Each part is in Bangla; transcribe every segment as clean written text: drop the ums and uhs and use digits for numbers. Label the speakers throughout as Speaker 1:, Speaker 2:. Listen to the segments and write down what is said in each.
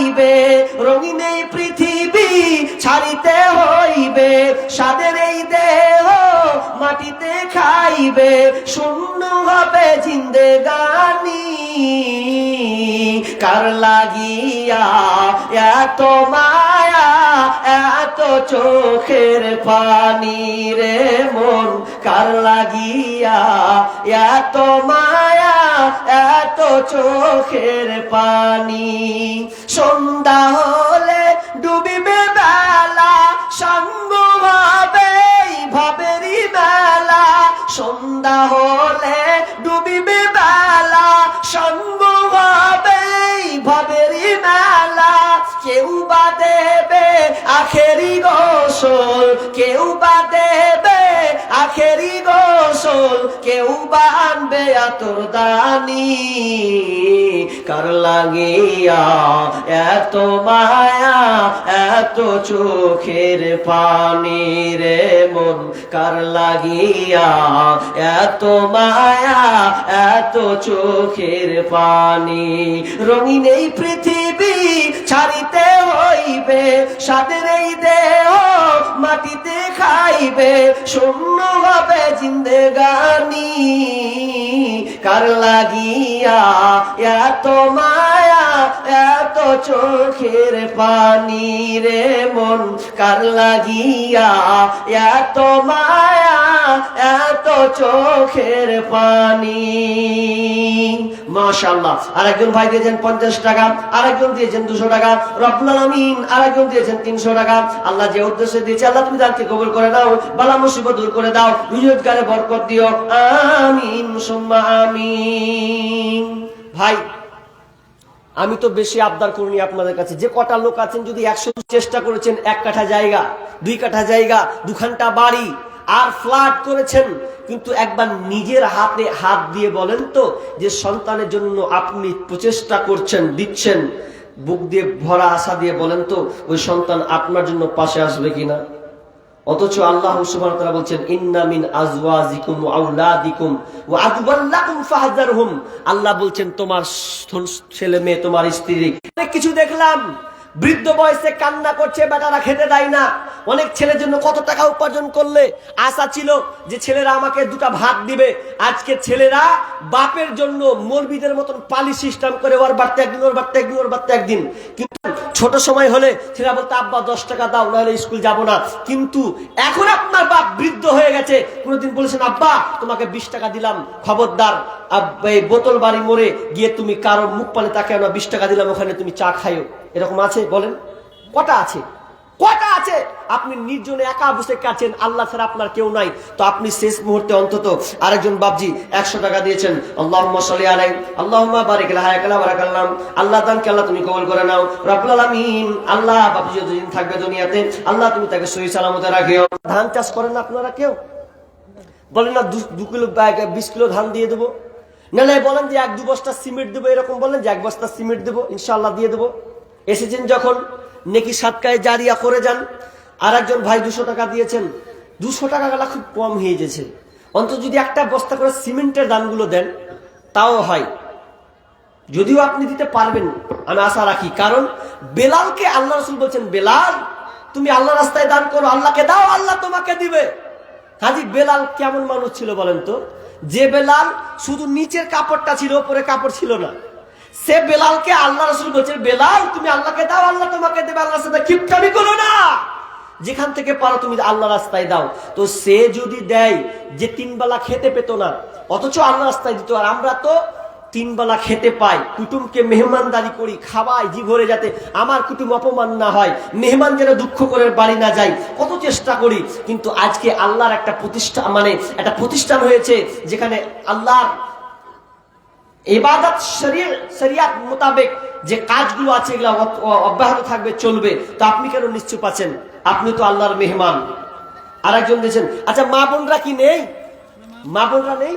Speaker 1: খাইবে, রঙিন এই পৃথিবী ছাড়িতে হইবে, স্বাদের এই দেহ মাটিতে খাইবে, শূন্য হবে জিন্দেগানি। কার লাগিয়া এত মায়া, এত চোখের পানি রে মন, কার লাগিয়া এত মায়া, এত চোখের পানি। সন্ধ্যা হলে ডুবিবে বেলা, সঙ্গ হবে ভাবেরই মেলা। সন্ধ্যা হলে ডুবিবে বেলা, সঙ্গ হবে ভাবেরই মেলা। কেউ বা দেবে আখেরি গোসল, কেউ বা দেবে আখেরি গোসল, কেউ বা আনবে আতর দানি। কার লাগিয়া এত মায়া, এত চোখের পানি রে মন, কার লাগিয়া এত মায়া, এত চোখের পানি। রঙিন এই পৃথিবী ছাড়িতে হইবে, স্বাদের এই দেহ মাটিতে খাইবে, শূন্য হবে জিন্দেগানি। কার লাগিয়া এত মায়া, এত চোখের পানি রে মন, কার লাগিয়া এত মায়া, এত চোখের পানি। মাশাআল্লাহ। আরেকজন ভাই দিয়েছেন 50 টাকা, আরেকজন দিয়েছেন 200 টাকা, রব্বুল আলামিন আরেকজন দিয়েছেন 300 টাকা। আল্লাহ যে উদ্দেশ্যে দিয়েছে আল্লাহ তুমি দানকে কবুল করে নাও, বালা মুসিবত দূর করে দাও, রুজগারে বরকত দিও, আমিন সুম্মা আমিন। ভাই আমি তো বেশি আবদার করিনি আপনাদের কাছে, যে কটা লোক আছেন যদি 100 চেষ্টা করেছেন 1 কাঠা জায়গা, 2 কাঠা জায়গা, 2 খানটা বাড়ি আর ফ্ল্যাট করেছেন, কিন্তু একবার নিজের হাতে হাত দিয়ে বলেন তো যে সন্তানের জন্য আপনি প্রচেষ্টা করছেন, দিচ্ছেন, বুক দিয়ে ভরা আশা দিয়ে বলেন তো ওই সন্তান আপনার জন্য পাশে আসবে কিনা? অথচ আল্লাহ সুবহানাহু ওয়া তাআলা বলছেন ইন্না মিন আজওয়াজিকুম ওয়া আওলাদিকুম ওয়া আদওয়ান লাকুম ফাহযারহুম। আল্লাহ বলছেন তোমার ছেলে মেয়ে, তোমার স্ত্রী। অনেক কিছু দেখলাম, বৃদ্ধ বয়সে কান্না করছে, বেটারা খেতে দেয় না। অনেক ছেলের জন্য কত টাকা উপার্জন করলে আশা ছিল যে ছেলেরা আমাকে 2টা ভাত দিবে। আজকে ছেলেরা বাপের জন্য মৌলবীদের মতন পালি সিস্টেম করে, ওর বাড়তে একদিন, ওর বাড়তে একদিন, ওর বাড়তে একদিন। কিন্তু ছোট সময় হলে ছেলেরা বলতো আব্বা 10 টাকা দাও, নাহলে স্কুল যাব না। কিন্তু এখন আপনার বাপ বৃদ্ধ হয়ে গেছে, কোনোদিন বলেছেন আব্বা তোমাকে 20 টাকা দিলাম, খবরদার এই বোতল বাড়ি মোড়ে গিয়ে তুমি কারোর মুখ পানে তাকাও না, 20 টাকা দিলাম, ওখানে তুমি চা খাইও। এরকম আছে? বলেন কটা আছে? কটা আছে? আপনি নির্জনে একা বসে কাছেন, আল্লাহ ছাড়া আপনার কেউ নাই। তো আপনি শেষ মুহূর্তে অন্তত আরেকজন বাপজি 100 টাকা দিয়েছেন, আল্লাহুম্মা সাল্লি আলাইহি আল্লাহুম্মা বারিক লাহা ইয়াকালা বারাকাল্লাম। আল্লাহ দানকে আল্লাহ তুমি কবুল করে নাও রব্বুল আলামিন। আল্লাহ বাপজি যতদিন থাকবে দুনিয়াতে আল্লাহ তুমি তাকে সহি সালামতে রাখিও। ধান চাষ করেন না আপনারা কেউ? বলেন না 2 কিলো 20 কিলো ধান দিয়ে দেবো, না না বলেন যে 1-2 বস্তা সিমেন্ট দেবো, এরকম বলেন যে 1 বস্তা সিমেন্ট দেবো, ইনশাআল্লাহ দিয়ে দেবো। এসেছেন যখন নেকি সাদকায়ে জারিয়া করে যান। আর একজন ভাই 200 টাকা দিয়েছেন, 200 টাকা গেলা খুব কম হয়ে গেছে, অন্তত যদি 1টা বস্তা করে সিমেন্টের দামগুলো দেন তাও হয়। যদিও আপনি দিতে পারবেন আমি আশা রাখি, কারণ বেলালকে আল্লাহ রাসূল বলছেন বেলাল তুমি আল্লাহ রাস্তায় দান করো, আল্লাহকে দাও, আল্লাহ তোমাকে দিবে। হাজি বেলাল কেমন মানুষ ছিল বলেন তো? যে বেলাল শুধু নিচের কাপড়টা ছিল, উপরে কাপড় ছিল না, সে বেলালকে আল্লাহ রাসূল বলছেন বেলাল তুমি আল্লাহকে দাও, আল্লাহ তোমাকে দেবে, আল্লাহর সাথে কিপটামি করো না, যেখান থেকে পারো তুমি আল্লাহ রাস্তায় দাও। তো সে যদি দেয় যে 3 বেলা খেতে পেত না, অথচ আল্লাহ রাস্তায় দিত, আর আমরা তো 3 বেলা খেতে পাই, কুটুমকে মেহমানদারি করি, খাওয়াই জি ভরে, যাতে আমার কুটুম অপমান না হয়, মেহমান যেন দুঃখ করে বাড়ি না যায়, কত চেষ্টা করি। কিন্তু আজকে আল্লাহর একটা প্রতিষ্ঠান, মানে একটা প্রতিষ্ঠান হয়েছে যেখানে আল্লাহর ইবাদত শরিয়াত মোতাবেক যে কাজগুলো আছে এগুলো অব্যাহত থাকবে, চলবে। তো আপনি কেন নিশ্চুপ আছেন? আপনি তো আল্লাহর মেহমান। আরেকজন দিয়েছেন, আচ্ছা মা বোনরা কি নেই? মা বোনরা নেই?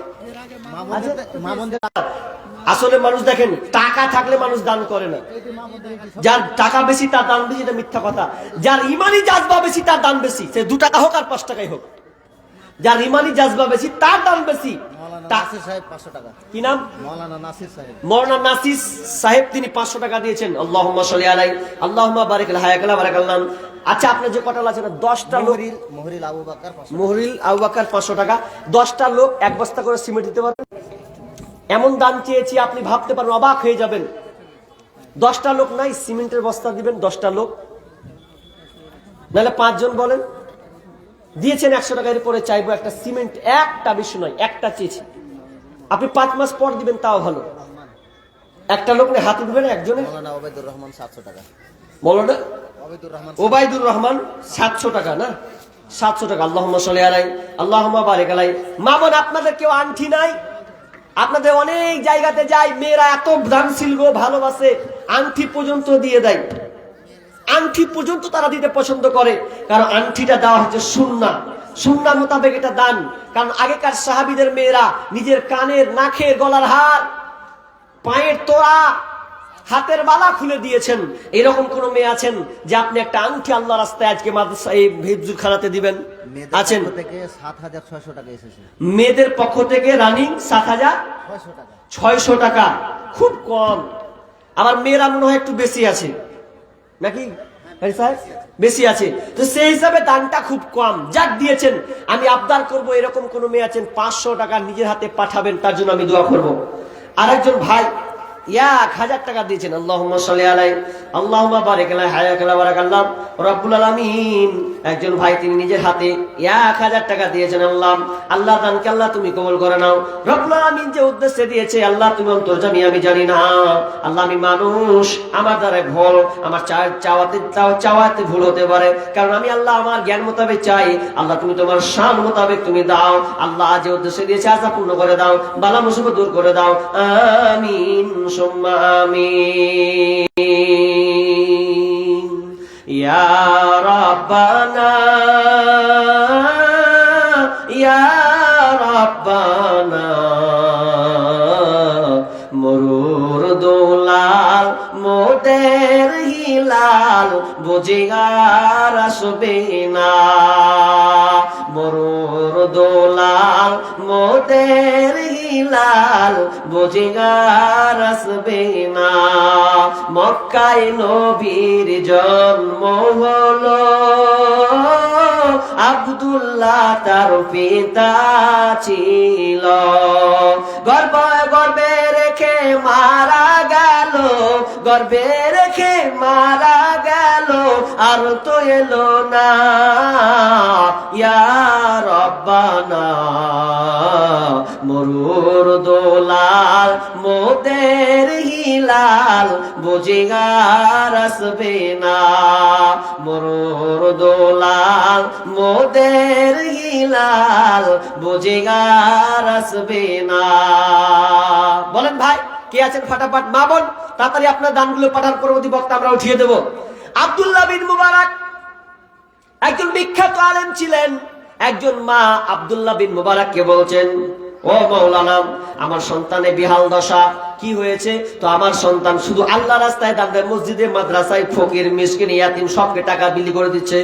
Speaker 1: আসলে মানুষ দেখেন টাকা থাকলে মানুষ দান করে না, যার টাকা বেশি তার দান বেশি, এটা মিথ্যা কথা। যার ইমানি জাজবা বেশি তার দান বেশি, সে 2 টাকা হোক আর 5 টাকাই হোক, যার ইমানি জাজবা বেশি তার দান বেশি।
Speaker 2: নাসির সাহেব 500 টাকা।
Speaker 1: কি নাম?
Speaker 2: মাওলানা নাসির সাহেব।
Speaker 1: মাওলানা নাসির সাহেব, তিনি 500 টাকা দিয়েছেন। আল্লাহুম্মা সাল্লি আলাইহি, আল্লাহুম্মা বারিক আলাইহি, হায়াকাল্লাহ বারাকাল্লাহ। আচ্ছা, আপনার যে কটা আছে না, 10টা লোক,
Speaker 2: মুহরিল আবু বকর 500 টাকা।
Speaker 1: মুহরিল আবু বকর 500 টাকা। 10টা লোক 1 বস্তা করে সিমেন্ট দিতে পারবেন? এমন দান চেয়েছি আপনি ভাবতে পারেন, অবাক হয়ে যাবেন। 10টা লোক নাই, সিমেন্টের বস্তা দিবেন 10টা লোক, নাহলে 5 জন বলেন। দিয়েছেন 100 টাকা, এর পরে চাইবো একটা সিমেন্ট, একটা বেশি নয়, একটা চেয়েছি। আপনি 5 মাস পর দিবেন তাও ভালো। একটা লোক নিয়ে হাত উঠবে না একজনে?
Speaker 2: মাওলানা ওবাইদুর রহমান 700 টাকা।
Speaker 1: বলো না,
Speaker 2: ওবাইদুর রহমান
Speaker 1: ওবাইদুর রহমান 700 টাকা না, 700 টাকা। আল্লাহুম্মা সাল্লি আলাইহি, আল্লাহুম্মা বারিক আলাইহি। মা বোন, আপনাদের কেউ আংটি নাই? আপনাদের অনেক জায়গাতে যায়, মেয়েরা এত দানশীল গো, ভালোবাসে, আংটি পর্যন্ত দিয়ে দেয়। আংটি পর্যন্ত তারা দিতে পছন্দ করে, কারণ আংটিটা দেওয়া হচ্ছে সুন্নাহ, সুন্নাহ মোতাবেক এটা দান। কারণ আগেকার সাহাবীদের মেয়েরা নিজের কানের, নাকের, গলার হার, পায়ের তোড়া, হাতের বালা খুলে দিয়েছেন। এরকম কোন মেয়ে আছেন যে আপনি একটা আংটি আল্লাহ রাস্তায় আজকে মাদ্রাসা এই হিফজুল খানাতে দিবেন? আছেন?
Speaker 2: থেকে 7600 টাকা এসেছে।
Speaker 1: মেয়েদের পক্ষ থেকে রানিং 7600
Speaker 2: টাকা,
Speaker 1: 600 টাকা, খুব কম। আবার মেয়েরা মনে হয় একটু বেশি আছে নাকি বেশি আছে, তো সেই হিসাবে দানটা খুব কম। যাক দিয়েছেন, আমি আবদার করব এরকম কোন মেয়ে আছেন 500 টাকা নিজের হাতে পাঠাবেন, তার জন্য আমি দোয়া করব। আরেকজন ভাই 1000 টাকা দিয়েছেন। আল্লাহুম্মা সাল্লি আলাইহি, আল্লাহুম্মা বারিক আলাইহি, হায়াকাল্লাহ বারাকাল্লাহ রব্বুল আলামিন। একজন ভাই তিনি নিজের হাতে 1000 টাকা দিয়েছেন। আল্লাহ দানকে আল্লাহ তুমি কবুল করে নাও। রব্বুল আলামিন যে উদ্দেশ্যে দিয়েছে, আল্লাহ তুমি অন্তর্যামী, আমি জানি না। আল্লাহ, আমি মানুষ, আমার দ্বারা ভুল, আমার চাওয়াতে ভুল হতে পারে, কারণ আমি আল্লাহ আমার জ্ঞান মোতাবেক চাই। আল্লাহ তুমি তোমার শান মোতাবেক তুমি দাও। আল্লাহ যে উদ্দেশ্যে দিয়েছে আশা পূর্ণ করে দাও, বালা মুসিবত দূর করে দাও। আমিন সুম্মা আমিন। ইয়া রাব্বানা, ইয়া রাব্বানা, মরুর দোলাল মোদের হিলাল বুঝে আর আসবে না। মরুর দোলাল মোদের হিলাল বুঝে আর আসবে না। মক্কায় নবীর জন্ম হলো, আব্দুল্লাহ তার পিতা ছিল। গর্বে রেখে মারা গেল, গর্বে রেখে মারা গেল, আর তো এলো না। ইয়া রব্বানা, মরুর দোলাল মোদের হিলাল বুঝে আর আসবে না। মরুর দোলাল মোদের হিলাল বুঝে আর আসবে না। বলেন ভাই, কে আছেন ফাটাফাট? মা বোন, তাড়াতাড়ি আপনার দানগুলো পাঠান, পরবর্তী বক্তা আমরা উঠিয়ে দেব। আব্দুল্লাহ বিন মুবারক একজন বিখ্যাত আলেম ছিলেন। একজন মা আব্দুল্লাহ বিন মুবারককে বলছেন, ও মাওলানা, আমার সন্তানের বিহাল দশা, কি হয়েছে? তো আমার সন্তান শুধু আল্লাহ রাস্তায় দান দেয়, মসজিদে, মাদ্রাসায়, ফকির, মিসকিন, ইয়াতিম সবকে টাকা বিলি করে দিচ্ছে।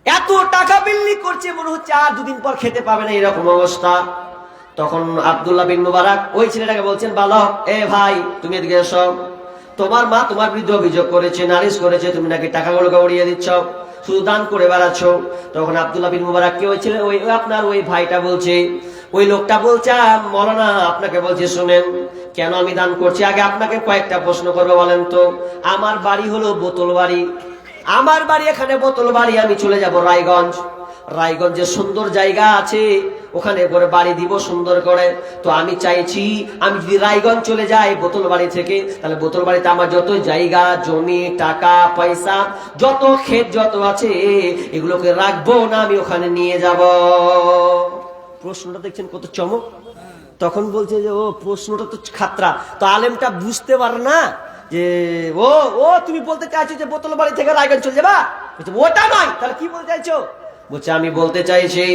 Speaker 1: এত টাকা বিলি করছে, মনে হচ্ছে আর 2 দিন পর খেতে পাবে না, এরকম অবস্থা। তখন আব্দুল্লাহ বিন মুবারক ওই ছেলেটাকে বলছেন, বালক, এ ভাই তুমি এদিকে এসো। তোমার মা তোমার বিরুদ্ধে অভিযোগ করেছে, নালিশ করেছে, তুমি নাকি টাকাগুলোকে উড়িয়ে দিচ্ছ, শুধু দান করে বেড়াচ্ছ। তখন আব্দুল্লাহ বিন মুবারক কে ওই ছেলে, ওই আপনার ওই ভাইটা বলছে, ওই লোকটা বলছে, মাওলানা আপনাকে বলছে, শুনেন কেন আমি দান করছি। আগে আপনাকে কয়েকটা প্রশ্ন করবো, বলেন তো। আমার বাড়ি হলো বোতল বাড়ি, আমার বাড়ি এখানে বোতল বাড়ি, আমি চলে যাব রায়গঞ্জ। রায়গঞ্জে সুন্দর জায়গা আছে, ওখানে করে বাড়ি দিব সুন্দর করে। তো আমি চাইছি, আমি যদি রায়গঞ্জ চলে যাই বোতল বাড়ি থেকে, তাহলে বোতল বাড়িতে আমার যত জায়গা, জমি, টাকা পয়সা, যত ক্ষেত যত আছে, এগুলোকে রাখবো না, আমি ওখানে নিয়ে যাব। প্রশ্নটা দেখছেন কত চমক। তখন বলছে যে, ও প্রশ্নটা তো খাতরা। তো আলেমটা বুঝতে পারে না যে ও তুমি বলতে চাইছো যে বোতল বাড়ি থেকে রায়গঞ্জ চলে যাবা? ওটা নয়, তাহলে কি বলতে চাইছো? বলছে, আমি বলতে চাইছি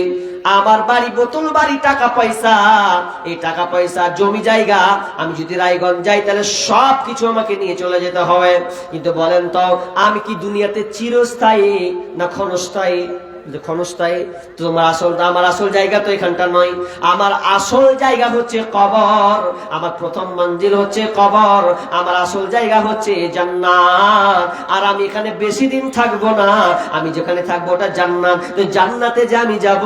Speaker 1: আমার বাড়ি বোতল বাড়ি, টাকা পয়সা, এই টাকা পয়সা, জমি জায়গা, আমি যদি রায়গঞ্জ যাই তাহলে সব কিছু আমাকে নিয়ে চলে যেতে হবে। কিন্তু বলেন তো, আমি কি দুনিয়াতে চিরস্থায়ী না ক্ষণস্থায়ী? যে ক্ষণস্থায়ী, তোমার আমার আসল জায়গা তো এখানটা নয়, আমার আসল জায়গা হচ্ছে কবর, আমার প্রথম মঞ্জিল হচ্ছে কবর, আমার আসল জায়গা হচ্ছে জান্নাত। আর আমি এখানে বেশি দিন থাকবো না, আমি যেখানে থাকবো ওটা জান্নাত। তো জান্নাতে যে আমি যাব,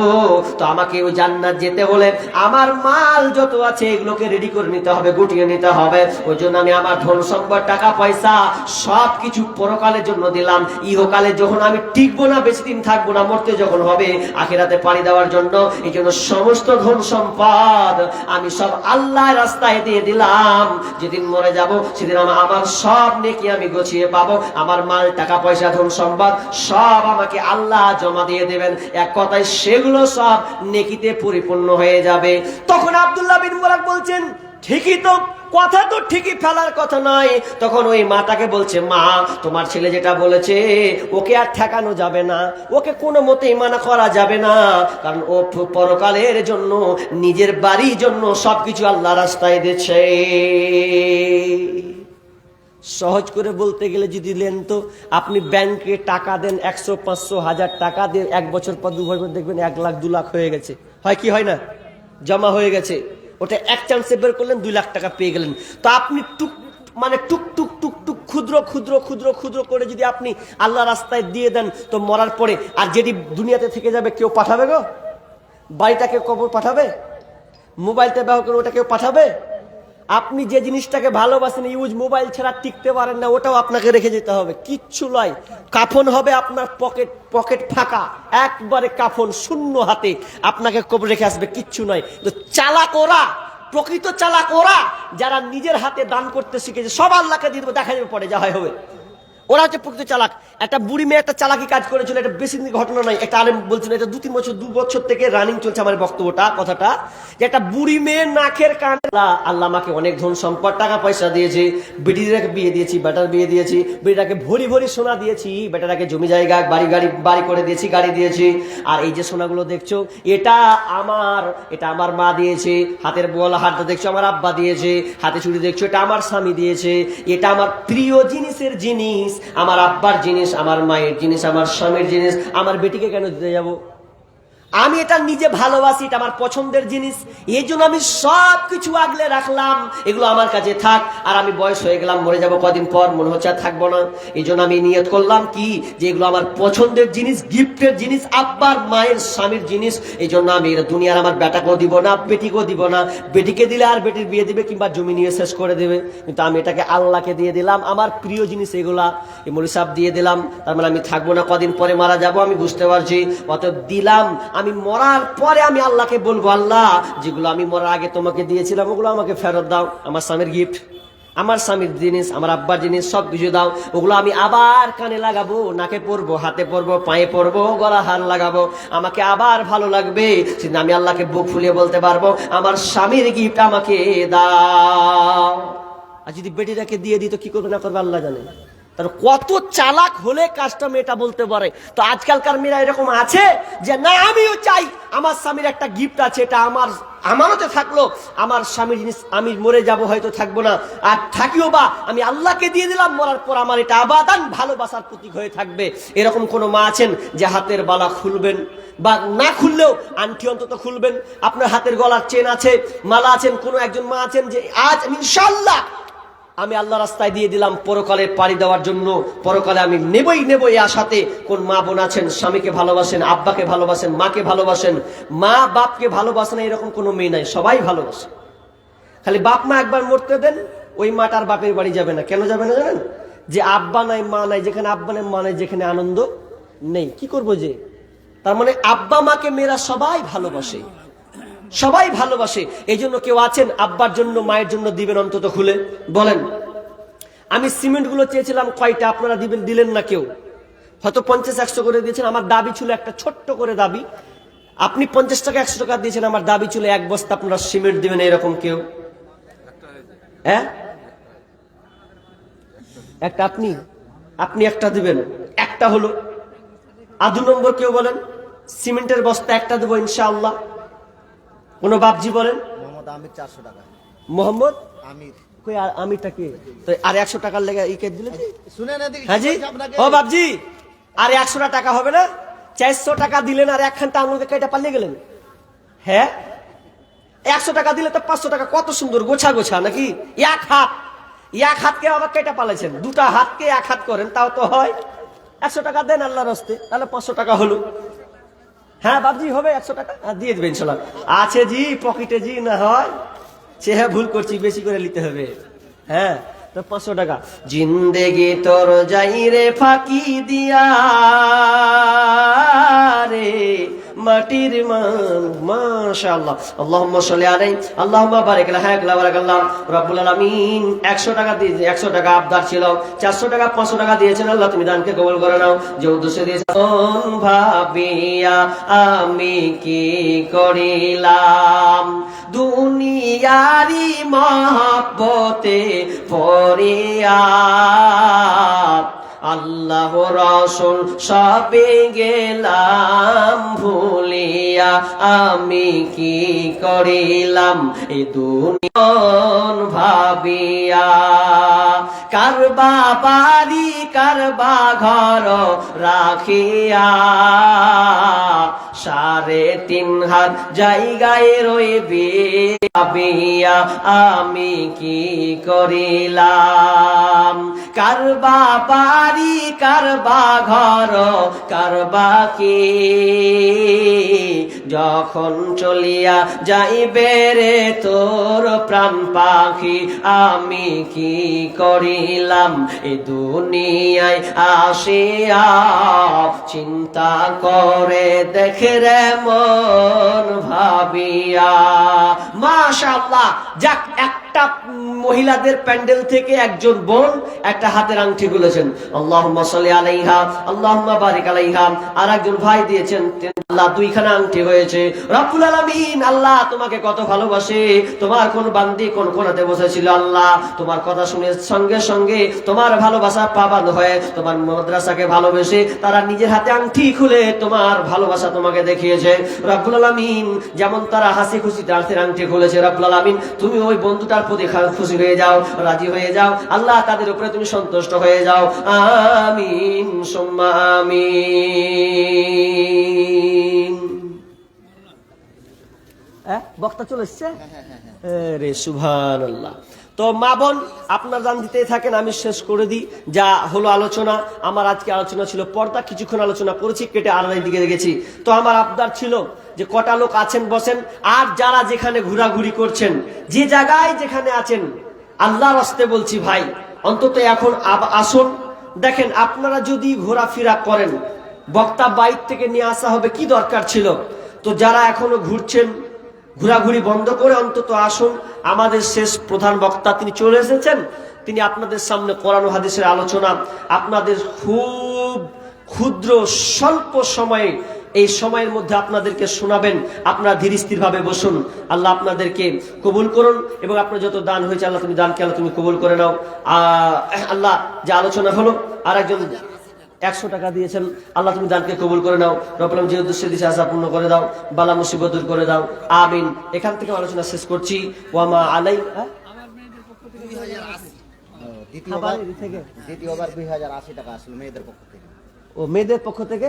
Speaker 1: তো আমাকে ওই জান্নাত যেতে হলে আমার মাল যত আছে এগুলোকে রেডি করে নিতে হবে, গুটিয়ে নিতে হবে। ওই জন্য আমি আমার ধন সম্পদ, টাকা পয়সা সবকিছু পরকালের জন্য দিলাম। ইহকালে যখন আমি টিকবো না, বেশি দিন থাকবো না, মরতে যখন হবে, আখিরাতে পাড়ি দেওয়ার জন্য, এই জন্য সমস্ত ধন সম্পদ আমি সব আল্লাহর রাস্তায় দিয়ে দিলাম। যেদিন মরে যাব সেদিন আমার সব নেকি আমি গুছিয়ে পাবো, আমার মাল, টাকা পয়সা, ধন সম্পদ সব আমাকে আল্লাহ জমা দিয়ে দেবেন। এক কথায় সেগুলো সব নেকিতে পরিপূর্ণ হয়ে যাবে। তখন আব্দুল্লাহ বিন মুবারক বলছেন, ঠিকই তো, কথা তো ঠিকই, ফেলার কথা নয়। তখন ওই মাটাকে বলছে, মা, তোমার ছেলে যেটা বলেছে ওকে আর ঠেকানো যাবে না, ওকে কোনো মতেই মানা করা যাবে না, কারণ ও পরকালের জন্য, নিজের বাড়ির জন্য সবকিছু আল্লাহ রাস্তায় দিয়েছে। সহজ করে বলতে গেলে যদি দেন, তো আপনি ব্যাংকে টাকা দেন 100, 500, 1000 টাকা দিয়ে 1 বছর পর 2 বছর দেখবেন 1 লাখ 2 লাখ হয়ে গেছে, হয় কি হয় না, জমা হয়ে গেছে। ওটা এক চান্সে বের করলেন, 2 লাখ টাকা পেয়ে গেলেন। তো আপনি টুক টুক টুক ক্ষুদ্র ক্ষুদ্র ক্ষুদ্র ক্ষুদ্র করে যদি আপনি আল্লাহ রাস্তায় দিয়ে দেন, তো মরার পরে আর যেটি দুনিয়াতে থেকে যাবে, কেউ পাঠাবে গো? বাড়িটাকে কবর পাঠাবে? মোবাইলটা ব্যবহার করে ওটা কেউ পাঠাবে? আপনি যে জিনিসটাকে ভালোবাসেন, ইউজ মোবাইল ছাড়া টিকতে পারেন না, ওটাও আপনাকে রেখে যেতে হবে। কিচ্ছু নয়, কাফন হবে আপনার পকেট ফাঁকা, একবারে কাফন শূন্য হাতে আপনাকে কবর রেখে আসবে, কিচ্ছু নয়। তো চালাক ওরা, প্রকৃত চালাক ওরা, যারা নিজের হাতে দান করতে শিখেছে, সব আল্লাহকে দিয়ে দেবে, দেখা যাবে পরে যা হয় হবে। ওরা হচ্ছে প্রকৃত চালাক। একটা বুড়ি মেয়ে একটা চালাকি কাজ করেছিল, এটা বেশি দিন ঘটনা নয়, একটা আলেম বলছিল, এটা 2 বছর থেকে রানিং চলছে আমার বক্তব্যটা, কথাটা, যে একটা বুড়ি মেয়ে নাকের কান, আল্লাহ আমাকে অনেক ধন সম্পদ, টাকা পয়সা দিয়েছে, বেটিটাকে বিয়ে দিয়েছি, বেটার বিয়ে দিয়েছি, বেটাকে ভরি ভরি সোনা দিয়েছি, বেটাটাকে জমি জায়গা বাড়ি করে দিয়েছি, গাড়ি দিয়েছি। আর এই যে সোনাগুলো দেখছো, এটা আমার মা দিয়েছে। হাতের বলা হাতটা দেখছো, আমার আব্বা দিয়েছে। হাতে চুড়ি দেখছো, এটা আমার স্বামী দিয়েছে। এটা আমার প্রিয় জিনিসের জিনিস, আমার আব্বার জিনিস, আমার মায়ের জিনিস, আমার স্বামীর জিনিস, আমার বেটিকে কেন দিতে যাব? আমি এটা নিজে ভালোবাসি, এটা আমার পছন্দের জিনিস, এই জন্য আমি সব কিছু আগলে রাখলাম, এগুলো আমার কাছে থাক। আর আমি বয়স হয়ে গেলাম, মরে যাব কদিন পর, মনে হচ্ছে আর থাকবো না। এই জন্য আমি নিয়ত করলাম কি, যে এগুলো আমার পছন্দের জিনিস, গিফটের জিনিস, আব্বার, মায়ের, স্বামীর জিনিস। এই জন্য আমি এটা দুনিয়ার আমার বেটাকেও দিব না, বেটিকেও দিব না। বেটিকে দিলে আর বেটির বিয়ে দিবে, কিংবা জমি নিয়ে শেষ করে দেবে। কিন্তু আমি এটাকে আল্লাহকে দিয়ে দিলাম, আমার প্রিয় জিনিস এগুলা, এই মৌলভী সাহেব দিয়ে দিলাম। তার মানে আমি থাকবো না, কদিন পরে মারা যাব, আমি বুঝতে পারছি। অতএব দিলাম। আমি মরার পরে আমি আল্লাহকে বলবো, আল্লাহ, যেগুলো আমি মরার আগে তোমাকে দিয়েছিলাম ওগুলো আমাকে ফেরত দাও। আমার স্বামীর গিফট, আমার স্বামীর জিনিস, আমার আব্বার জিনিস, সব কিছু দাও। ওগুলো আমি আবার কানে লাগাবো, নাকে পরবো, হাতে পরবো, পায়ে পরবো, গলা হার লাগাবো। আমাকে আবার ভালো লাগবে, সেদিন আমি আল্লাহকে বুক ফুলিয়ে বলতে পারবো, আমার স্বামীর গিফট আমাকে দাও। আর যদি বেটিটাকে দিয়ে দিত, কি করবে না করবে আল্লাহ জানে। তার কত চালাক হলে কাজটা মেয়েটা বলতে পারে। তো আজকালকার মেয়েরা এরকম আছে যে না, আমিও চাই, আমার স্বামীর একটা গিফট আছে, এটা আমার আমানতে থাকলো, আমার স্বামীর জিনিস, আমি মরে যাব, হয়তো থাকবো না, আর থাকিও বা আমি আল্লাহকে দিয়ে দিলাম, মরার পর আমার এটা আবাদান ভালোবাসার প্রতীক হয়ে থাকবে। এরকম কোনো মা আছেন যে হাতের বালা খুলবেন, বা না খুললেও আংটি অন্তত খুলবেন? আপনার হাতের গলার চেন আছে, মালা আছেন, কোনো একজন মা আছেন যে আজ ইনশাআল্লাহ আমি আল্লাহ রাস্তায় দিয়ে দিলাম পরকালে পাড়ি দেওয়ার জন্য, পরকালে আমি নেবই এই আশাতে? কোন মা বোন আছেন স্বামীকে ভালোবাসেন, আব্বাকে ভালোবাসেন, মাকে ভালোবাসেন, মা বাপকে ভালোবাসেন? এরকম কোনো মেয়ে নাই, সবাই ভালোবাসে। খালি বাপ মা একবার মরতে দেন, ওই মাটার বাপের বাড়ি যাবে না। কেন যাবে না জানেন? যে আব্বা নাই, মা নাই, যেখানে আব্বা নাই, মা নাই, যেখানে আনন্দ নেই, কি করবো যে? তার মানে আব্বা মাকে মেয়েরা সবাই ভালোবাসে, সবাই ভালোবাসে। এই জন্য কেউ আছেন আব্বার জন্য, মায়ের জন্য দিবেন অন্তত খুলে বলেন? আমি সিমেন্ট গুলো চেয়েছিলাম কয়টা, আপনারা দিলেন না কেউ। হয়তো 50-100 করে দিয়েছেন। আমার দাবি ছিল একটা ছোট্ট করে দাবি, আপনি 50 টাকা 100 টাকা দিয়েছেন, আমার দাবি ছিল 1 বস্তা আপনারা সিমেন্ট দিবেন। এরকম কেউ? হ্যাঁ, একটা আপনি একটা দিবেন, একটা হলো। আর 2 নম্বর কেউ বলেন, সিমেন্টের বস্তা একটা দেবো ইনশাআল্লাহ। কোন বাপজি বলেন?
Speaker 2: মোহাম্মদ আমির 400 টাকা।
Speaker 1: মোহাম্মদ
Speaker 2: আমির
Speaker 1: কই? আর আমিরটা কে? তো আর 100 টাকার লেগে ইকে দিলে?
Speaker 2: শুনেন এদিকে,
Speaker 1: হ্যাঁ জি, ও বাপজি, আর 100 টাকা হবে না? 400 টাকা দিলেন আর একখানটা আঙুলকে কেটে পালিয়ে গেলেন। হ্যাঁ, 100 টাকা দিলে তো 500 টাকা, কত সুন্দর গোছা গোছা নাকি? এক হাতকে আবার কেটে পালাইছেন, দুটা হাতকে এক হাত করেন তাও তো হয়। 100 টাকা দেন আল্লাহর রাস্তে, তাহলে 500 টাকা হলো। হ্যাঁ বাবজি হবে 100 টাকা, দিয়ে দেবেন ইনশাল্লাহ। আছে জি পকেটে জি, না হয় সে হ্যাঁ ভুল করছি, বেশি করে নিতে হবে। হ্যাঁ তো 500 টাকা। জিন্দেগি তোর যাই রে ফাঁকি দিয়া রে মাটির মাশাআল্লাহ। আল্লাহুম্মা সাল্লি আলাইহি আল্লাহুম্মা বারিক আলা হায়াক বারাকাল্লাহ রব্বুল আলামিন। 100 টাকা দিয়ে 100 টাকা আবদার ছিল, 400 টাকা 500 টাকা দিয়েছেন। আল্লাহ তুমি দানকে কবুল করে নাও। যে উদ্দেশ্যে দিয়েছেন ভাবিয়া আমি কি করিলাম, দুনিয়ারি মহব্বতে পড়িয়া আল্লাহ রাসূল সবে গেলাম ভুলিয়া, আমি কি করিলাম এ দুনিয়ন ভাবিয়া। কারবা বাড়ি কারবা ঘর রাখিয়া 3.5 হাত জায়গায় রইবে ভাবিয়া, আমি কি করিলাম। কারবা বাড়ি কারবা ঘর কারবা কি, যখন চলিয়া যাইবে রে তোর প্রাণ পাখি, আমি কি করিলাম এ দুনিয়ায় আসিয়া। চিন্তা করে দেখে রে মন ভাবিয়া। মাশাআল্লাহ, যাক একটা মহিলাদের প্যান্ডেল থেকে একজন বোন একটা হাতের আংটি খুলেছেন। আল্লাহুম্মা সাল্লি আলাইহা আল্লাহুম্মা বারিক আলাইহা। আর একজন ভাই দিয়েছেন আল্লাহ 2খানা আংটি হয়েছে। রব্বুল আলামিন আল্লাহ তোমাকে কত ভালোবাসে। তোমার কোন বান্দি কোন কোনাতে বসেছিল আল্লাহ, তোমার কথা শুনে সঙ্গে সঙ্গে তোমার ভালোবাসা পাবান হয়ে তোমার মাদ্রাসাকে ভালোবেসে তারা নিজের হাতে আংটি খুলে তোমার ভালোবাসা তোমাকে দেখিয়েছে। রব্বুল আলামিন যেমন তারা হাসি খুশিতে হাতের আংটি খুলেছে, রব্বুল আলামিন তুমি ওই বন্ধুটার প্রতি খুশি হয়ে যাও, রাজি হয়ে যাও আল্লাহ, তাদের উপরে তুমি সন্তুষ্ট হয়ে যাও। আমিন সুম্মা আমিন। বক্তা চলে এসছে রে, সুবহানাল্লাহ। তো মা বোন আপনার দান দিতেই থাকেন, আমি শেষ করে দিই। যা হলো আলোচনা, আমার আজকে আলোচনা ছিল পর্দা, কিছুক্ষণ আলোচনা করেছি, কেটে আড়াই দিকে গেছি। তো আমার আবদার ছিল যে কটা লোক আছেন বসেন, আর যারা যেখানে ঘোরাঘুরি করছেন, যে জায়গায় যেখানে আছেন, আল্লাহর রাস্তে বলছি ভাই, অন্তত এখন আসুন। দেখেন আপনারা যদি ঘোরাফেরা করেন, বক্তা বাইর থেকে নিয়ে আসা হবে, কি দরকার ছিল? তো যারা এখনো ঘুরছেন, ঘোরাঘুরি বন্ধ করে অন্তত আসুন। আমাদের শেষ প্রধান বক্তা তিনি চলে এসেছেন, তিনি আপনাদের সামনে কোরআন ও হাদিসের আলোচনা আপনাদের খুব ক্ষুদ্র স্বল্প সময়ে, এই সময়ের মধ্যে আপনাদেরকে শোনাবেন। আপনারা ধীর স্থির ভাবে বসুন। আল্লাহ আপনাদেরকে কবুল করুন এবং আপনার যত দান হয়েছে আল্লাহ তুমি দানকে আল্লাহ তুমি কবুল করে নাও। আল্লাহ যে আলোচনা হলো, আর একজন 100 টাকা দিয়েছেন, আল্লাহ তুমি দানকে কবুল করে নাও। রব্বুল আলামিন যে উদ্দেশ্যে দিয়েছে আশা পূর্ণ করে দাও, বালা মুসিবত দূর করে দাও, আমিন। এখান থেকে আলোচনা শেষ করছি। ওয়ামা আলাই
Speaker 2: দ্বিতীয়বার 2080 টাকা আসলো মেয়েদের পক্ষ থেকে।
Speaker 1: ও মেয়েদের পক্ষ থেকে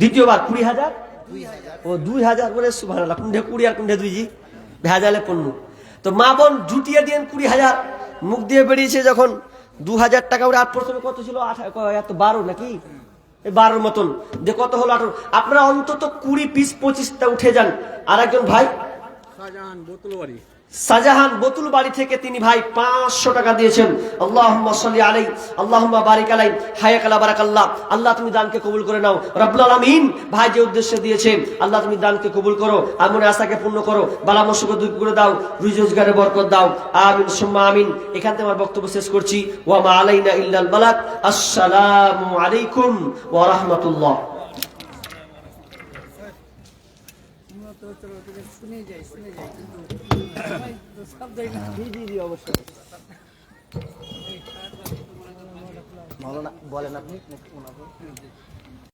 Speaker 2: দ্বিতীয়বার
Speaker 1: 20,000। ও 2,000 করে, সুবহানাল্লাহ। কুণ্ঠে 20 আর কুণ্ঠে 2 জি, ভেজালে পণ্য। তো মা বোন জুটিয়ে দিয়েন 20,000, মুখ দিয়ে বেরিয়েছে যখন 2,000 টাকা। ওরা আর প্রথমে কত ছিল? 12 নাকি 12 মতন, যে কত হলো 18। আপনারা অন্তত 20 পিস 25টা উঠে যান। আর একজন ভাই শাহজাহান বোতুল বাড়ি থেকে তিনি ভাই 500 টাকা দিয়েছেন। আল্লাহুম্মা সাল্লি আলাইহি আল্লাহুম্মা বারিক আলাইহি হায়াক আলা বারাকাল্লাহ। আল্লাহ তুমি দানকে কবুল করে নাও। রব্বুল আলামিন ভাই যে উদ্দেশ্যে দিয়েছেন, আল্লাহ তুমি দানকে কবুল করো, আমনে আশাকে পূর্ণ করো, বালা মুসিবত দূর করে দাও, রুজি রোজগারে বরকত দাও, আমিন সুম্মা আমিন। এখান থেকে আমার বক্তব্য শেষ করছি। ওয়া মা আলাইনা ইল্লাল বালাগ। আসসালামু আলাইকুম ওয়া রাহমাতুল্লাহ। শুনে যাই কিন্তু
Speaker 2: বলেন আপনি।